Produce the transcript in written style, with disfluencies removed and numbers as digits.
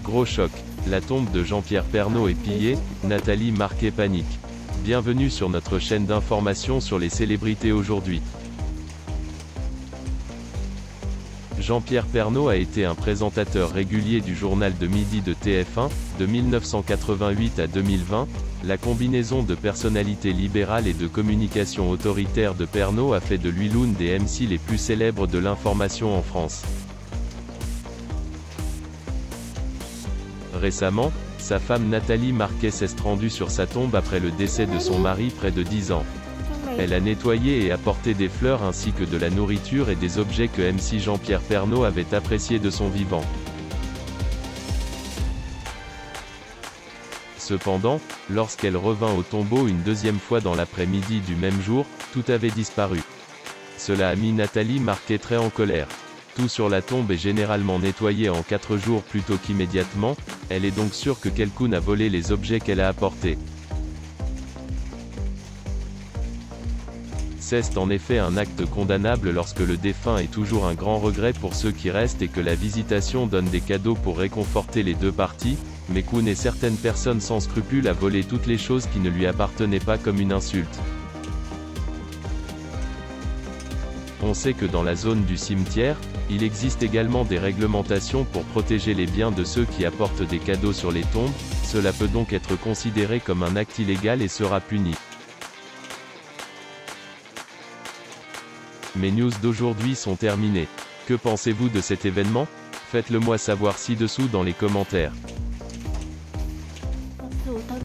Gros choc. La tombe de Jean-Pierre Pernaut est pillée, Nathalie Marquet panique. Bienvenue sur notre chaîne d'information sur les célébrités aujourd'hui. Jean-Pierre Pernaut a été un présentateur régulier du journal de midi de TF1, de 1988 à 2020. La combinaison de personnalité libérale et de communication autoritaire de Pernaut a fait de lui l'une des MC les plus célèbres de l'information en France. Récemment, sa femme Nathalie Marquet s'est rendue sur sa tombe après le décès de son mari près de 10 ans. Elle a nettoyé et apporté des fleurs ainsi que de la nourriture et des objets que MC Jean-Pierre Pernaut avait appréciés de son vivant. Cependant, lorsqu'elle revint au tombeau une deuxième fois dans l'après-midi du même jour, tout avait disparu. Cela a mis Nathalie Marquet très en colère. Tout sur la tombe est généralement nettoyé en 4 jours plutôt qu'immédiatement, elle est donc sûre que quelqu'un a volé les objets qu'elle a apportés. C'est en effet un acte condamnable lorsque le défunt est toujours un grand regret pour ceux qui restent et que la visitation donne des cadeaux pour réconforter les deux parties, mais qu'une et certaines personnes sans scrupules a volé toutes les choses qui ne lui appartenaient pas comme une insulte. On sait que dans la zone du cimetière, il existe également des réglementations pour protéger les biens de ceux qui apportent des cadeaux sur les tombes, cela peut donc être considéré comme un acte illégal et sera puni. Mes news d'aujourd'hui sont terminées. Que pensez-vous de cet événement? Faites-le moi savoir ci-dessous dans les commentaires.